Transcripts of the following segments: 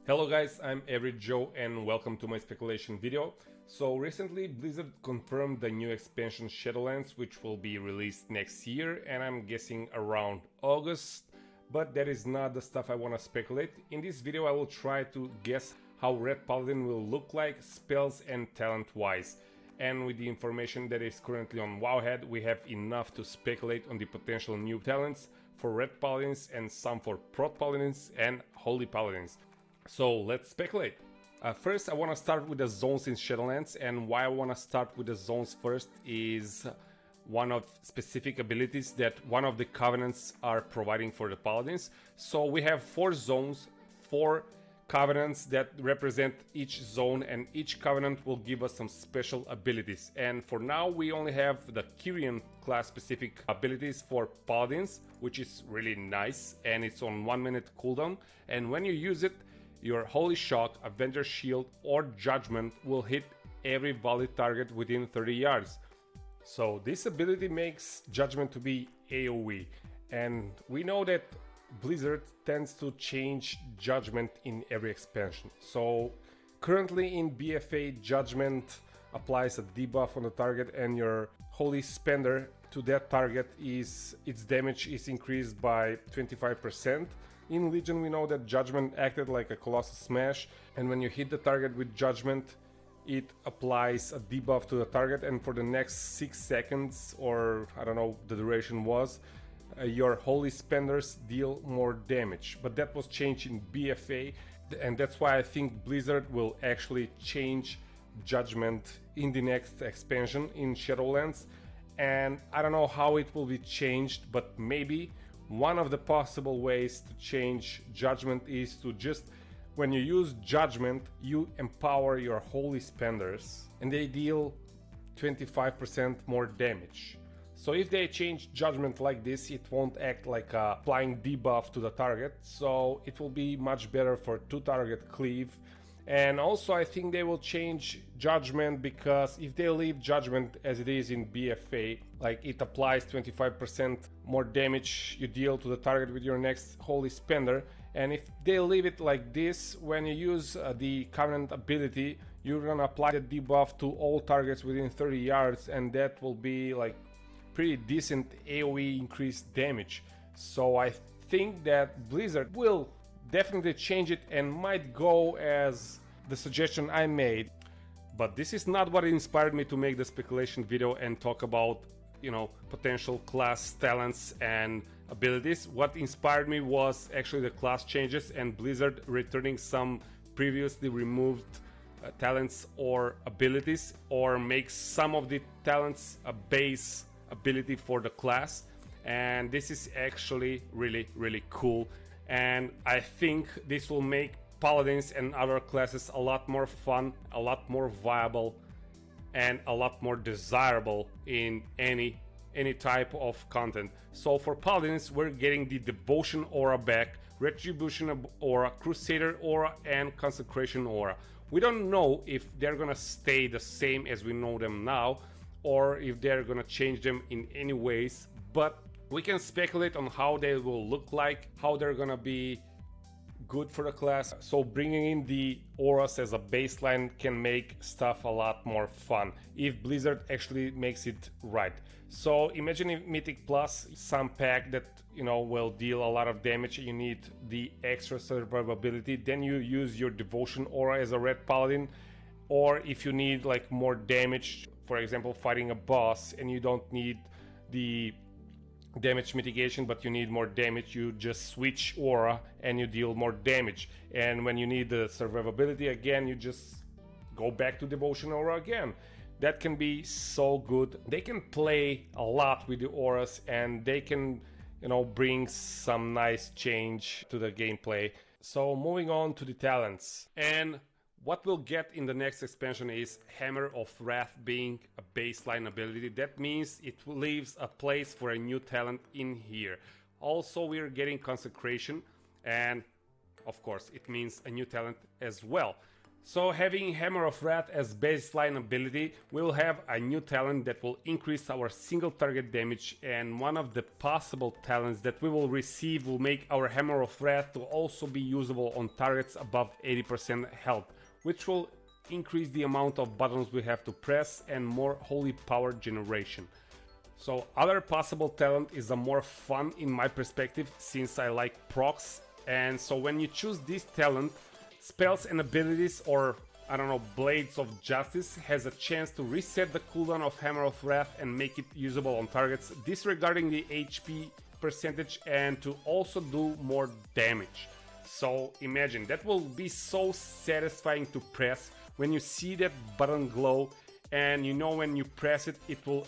Hello guys, I'm Average Joe and welcome to my speculation video. So recently Blizzard confirmed the new expansion Shadowlands, which will be released next year, and I'm guessing around August, but that is not the stuff I want to speculate. In this video I will try to guess how Red Paladin will look like, spells and talent wise. And with the information that is currently on Wowhead, we have enough to speculate on the potential new talents for Red Paladins and some for Prot Paladins and Holy Paladins. So let's speculate. First I want to start with the zones in Shadowlands, and why I want to start with the zones first is one of specific abilities that one of the covenants are providing for the Paladins. So we have 4 zones, 4 covenants that represent each zone, and each covenant will give us some special abilities. And for now we only have the Kyrian class specific abilities for Paladins, which is really nice, and it's on 1 minute cooldown, and when you use it, your Holy Shock, Avenger Shield or Judgment will hit every valid target within 30 yards. So this ability makes Judgment to be AoE, and we know that Blizzard tends to change Judgment in every expansion. So currently in BFA, Judgment applies a debuff on the target, and your Holy Spender to that target its damage is increased by 25%. In Legion we know that Judgment acted like a Colossus Smash, and when you hit the target with Judgment it applies a debuff to the target, and for the next 6 seconds, or I don't know the duration was, your Holy Spenders deal more damage. But that was changed in BFA, and that's why I think Blizzard will actually change Judgment in the next expansion in Shadowlands. And I don't know how it will be changed, but maybe one of the possible ways to change Judgment is to just, when you use Judgment, you empower your Holy Spenders and they deal 25% more damage. So if they change Judgment like this, it won't act like applying debuff to the target, so it will be much better for 2-target cleave. And also I think they will change Judgment, because if they leave Judgment as it is in BFA, like it applies 25% more damage you deal to the target with your next Holy Spender, and if they leave it like this, when you use the Covenant ability, you're gonna apply the debuff to all targets within 30 yards, and that will be like pretty decent AoE increased damage. So I think that Blizzard will definitely change it and might go as the suggestion I made. But this is not what inspired me to make the speculation video and talk about, you know, potential class talents and abilities. What inspired me was actually the class changes and Blizzard returning some previously removed talents or abilities, or make some of the talents a base ability for the class. And this is actually really cool, and I think this will make Paladins and other classes a lot more fun, a lot more viable, and a lot more desirable in any type of content. So for Paladins we're getting the Devotion aura back, Retribution aura, Crusader aura and Consecration aura. We don't know if they're gonna stay the same as we know them now, or if they're gonna change them in any ways, but we can speculate on how they will look like, how they're gonna be good for the class. So bringing in the auras as a baseline can make stuff a lot more fun if Blizzard actually makes it right. So imagine if Mythic Plus, some pack that, you know, will deal a lot of damage, you need the extra survivability, then you use your Devotion aura as a Red Paladin. Or if you need like more damage, for example fighting a boss, and you don't need the damage mitigation but you need more damage, you just switch aura and you deal more damage. And when you need the survivability again, you just go back to Devotion aura again. That can be so good. They can play a lot with the auras, and they can, you know, bring some nice change to the gameplay. So moving on to the talents, and what we'll get in the next expansion is Hammer of Wrath being a baseline ability. That means it leaves a place for a new talent in here. Also we're getting Consecration, and of course it means a new talent as well. So having Hammer of Wrath as baseline ability, we will have a new talent that will increase our single target damage, and one of the possible talents that we will receive will make our Hammer of Wrath to also be usable on targets above 80% health, which will increase the amount of buttons we have to press and more holy power generation. So other possible talent is a more fun in my perspective, since I like procs, and so when you choose this talent, spells and abilities, or I don't know, Blades of Justice, has a chance to reset the cooldown of Hammer of Wrath and make it usable on targets, disregarding the HP percentage, and to also do more damage. So imagine, that will be so satisfying to press when you see that button glow, and you know when you press it, it will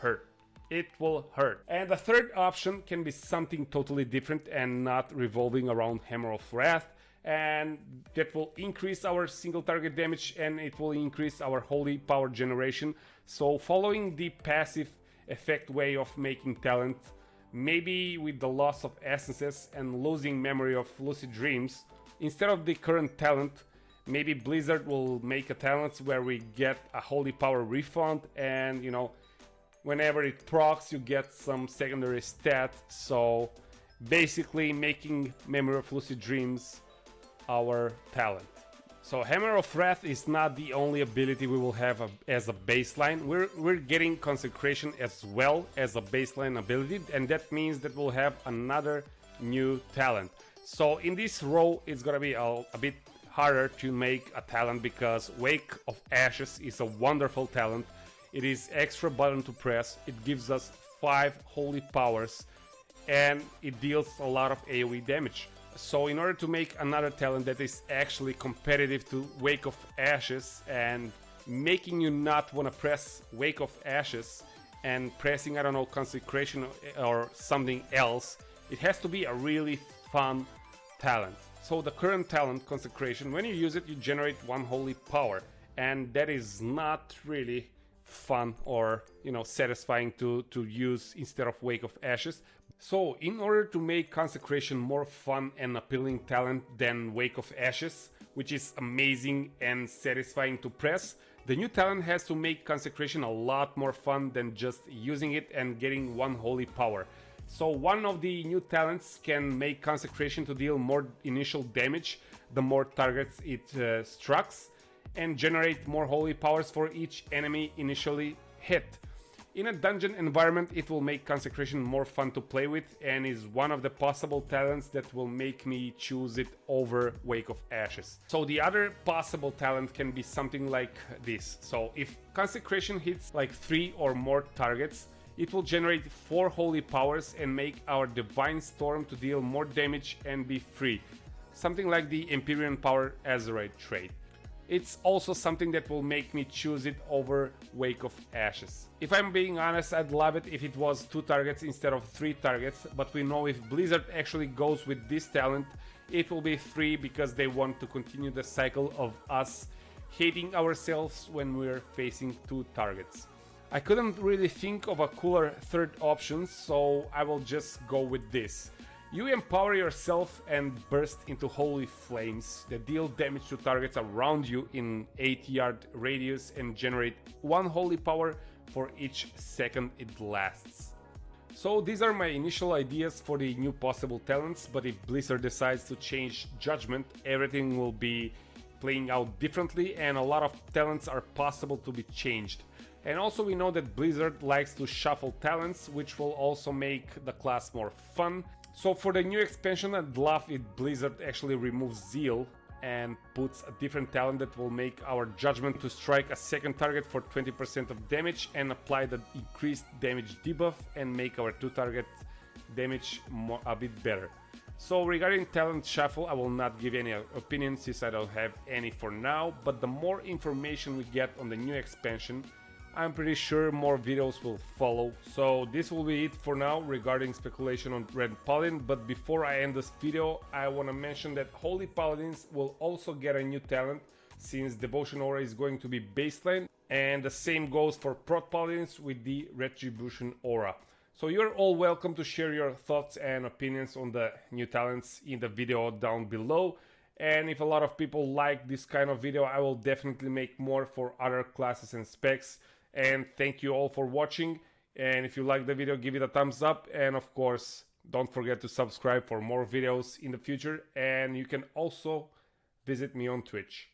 hurt. It will hurt. And the third option can be something totally different and not revolving around Hammer of Wrath, and that will increase our single target damage and it will increase our holy power generation. So following the passive effect way of making talent, maybe with the loss of essences and losing memory of lucid dreams, instead of the current talent, maybe Blizzard will make a talent where we get a holy power refund, and you know, whenever it procs you get some secondary stat, so basically making memory of lucid dreams our talent. So Hammer of Wrath is not the only ability we will have as a baseline. We're getting Consecration as well as a baseline ability, and that means that we'll have another new talent. So in this row it's gonna be a bit harder to make a talent, because Wake of Ashes is a wonderful talent. It is extra button to press, it gives us 5 holy powers, and it deals a lot of AoE damage. So in order to make another talent that is actually competitive to Wake of Ashes and making you not want to press Wake of Ashes and pressing, I don't know, Consecration or something else, it has to be a really fun talent. So the current talent, Consecration, when you use it you generate 1 holy power, and that is not really fun or, you know, satisfying to use instead of Wake of Ashes. So in order to make Consecration more fun and appealing talent than Wake of Ashes, which is amazing and satisfying to press, the new talent has to make Consecration a lot more fun than just using it and getting 1 holy power. So one of the new talents can make Consecration to deal more initial damage the more targets it strikes, and generate more holy powers for each enemy initially hit. In a dungeon environment it will make Consecration more fun to play with, and is one of the possible talents that will make me choose it over Wake of Ashes. So the other possible talent can be something like this. So if Consecration hits like 3 or more targets, it will generate 4 holy powers and make our Divine Storm to deal more damage and be free. Something like the Empyrean Power Azerite trait. It's also something that will make me choose it over Wake of Ashes. If I'm being honest, I'd love it if it was 2 targets instead of 3 targets, but we know if Blizzard actually goes with this talent, it will be 3, because they want to continue the cycle of us hating ourselves when we're facing 2 targets. I couldn't really think of a cooler third option, so I will just go with this. You empower yourself and burst into holy flames that deal damage to targets around you in 8-yard radius and generate 1 holy power for each second it lasts. So these are my initial ideas for the new possible talents, but if Blizzard decides to change Judgment, everything will be playing out differently and a lot of talents are possible to be changed. And also we know that Blizzard likes to shuffle talents, which will also make the class more fun. So for the new expansion, I'd love if Blizzard actually removes Zeal and puts a different talent that will make our Judgment to strike a second target for 20% of damage and apply the increased damage debuff and make our 2 target damage a bit better. So regarding talent shuffle, I will not give any opinion since I don't have any for now, but the more information we get on the new expansion, I'm pretty sure more videos will follow. So this will be it for now regarding speculation on Red Paladin, but before I end this video, I want to mention that Holy Paladins will also get a new talent since Devotion Aura is going to be baseline, and the same goes for Prot Paladins with the Retribution Aura. So you're all welcome to share your thoughts and opinions on the new talents in the video down below. And if a lot of people like this kind of video, I will definitely make more for other classes and specs. And thank you all for watching. And if you like the video, give it a thumbs up. And of course, don't forget to subscribe for more videos in the future. And you can also visit me on Twitch.